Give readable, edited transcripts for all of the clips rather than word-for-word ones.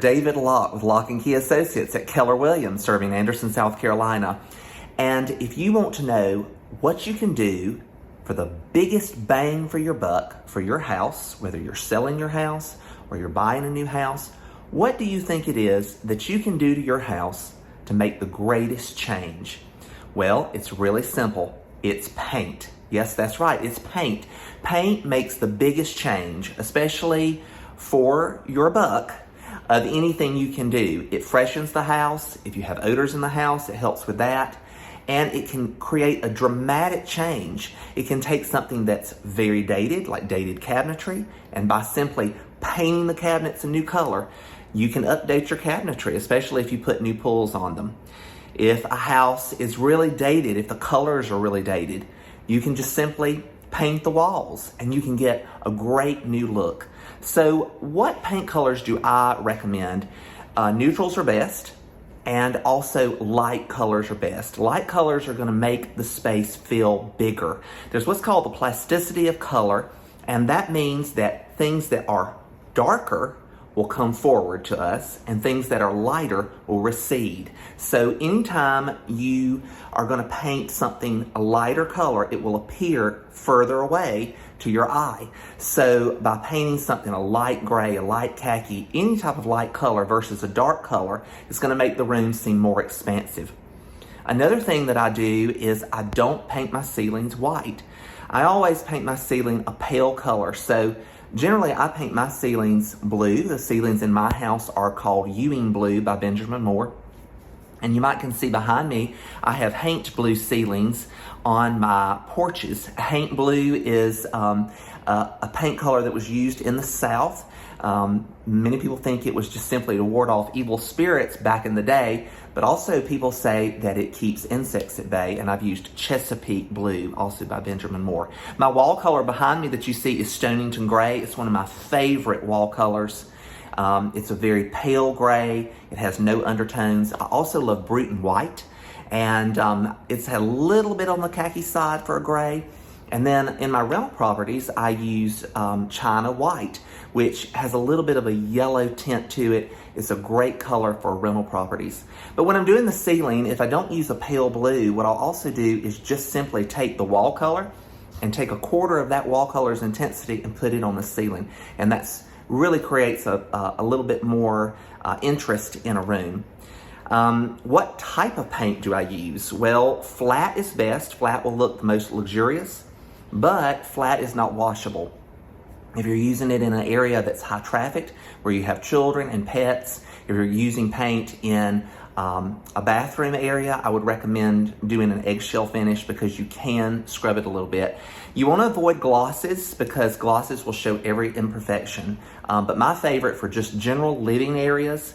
David Locke with Locke & Key Associates at Keller Williams, serving Anderson, South Carolina. And if you want to know what you can do for the biggest bang for your buck for your house, whether you're selling your house or you're buying a new house, what do you think it is that you can do to your house to make the greatest change? Well, it's really simple. It's paint. Yes, that's right. It's paint. Paint makes the biggest change, especially for your buck, of anything you can do. It freshens the house. If you have odors in the house, it helps with that. And it can create a dramatic change. It can take something that's very dated, like dated cabinetry, and by simply painting the cabinets a new color, you can update your cabinetry, especially if you put new pulls on them. If a house is really dated, if the colors are really dated, you can just simply paint the walls and you can get a great new look. So what paint colors do I recommend? Neutrals are best, and also light colors are best. Light colors are going to make the space feel bigger. There's what's called the plasticity of color, and that means that things that are darker will come forward to us and things that are lighter will recede. So anytime you are going to paint something a lighter color, it will appear further away to your eye. So by painting something a light gray, a light khaki, any type of light color versus a dark color, it's going to make the room seem more expansive. Another thing that I do is I don't paint my ceilings white. I always paint my ceiling a pale color. So generally, I paint my ceilings blue. The ceilings in my house are called Ewing Blue by Benjamin Moore. And you might can see behind me, I have haint blue ceilings on my porches. Haint blue is a paint color that was used in the South. Many people think it was just simply to ward off evil spirits back in the day, but also people say that it keeps insects at bay, and I've used Chesapeake Blue, also by Benjamin Moore. My wall color behind me that you see is Stonington Gray. It's one of my favorite wall colors. It's a very pale gray. It has no undertones. I also love Bruton White, and it's a little bit on the khaki side for a gray. And then in my rental properties, I use China White, which has a little bit of a yellow tint to it. It's a great color for rental properties. But when I'm doing the ceiling, if I don't use a pale blue, what I'll also do is just simply take the wall color and take a quarter of that wall color's intensity and put it on the ceiling. And that's really creates a little bit more interest in a room. What type of paint do I use? Well, flat is best. Flat will look the most luxurious, but flat is not washable. If you're using it in an area that's high trafficked, where you have children and pets, if you're using paint in a bathroom area, I would recommend doing an eggshell finish because you can scrub it a little bit. You want to avoid glosses because glosses will show every imperfection. But my favorite for just general living areas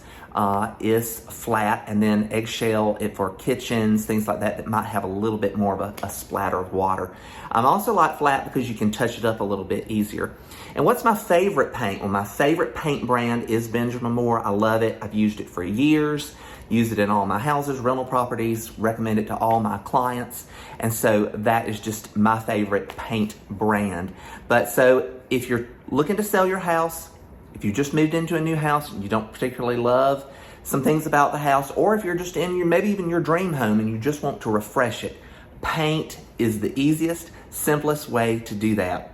is flat, and then eggshell for kitchens, things like that might have a little bit more of a splatter of water. I also like flat because you can touch it up a little bit easier. And what's my favorite paint? Well, my favorite paint brand is Benjamin Moore. I love it. I've used it for years. Use it in all my houses, rental properties, recommend it to all my clients. And so that is just my favorite paint brand. But so if you're looking to sell your house, if you just moved into a new house and you don't particularly love some things about the house, or if you're just in your, maybe even your dream home and you just want to refresh it, paint is the easiest, simplest way to do that.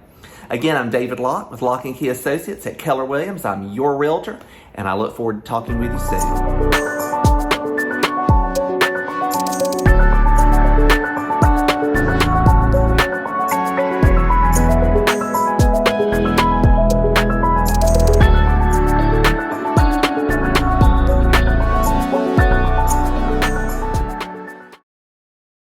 Again, I'm David Locke with Locke & Key Associates at Keller Williams. I'm your realtor, and I look forward to talking with you soon.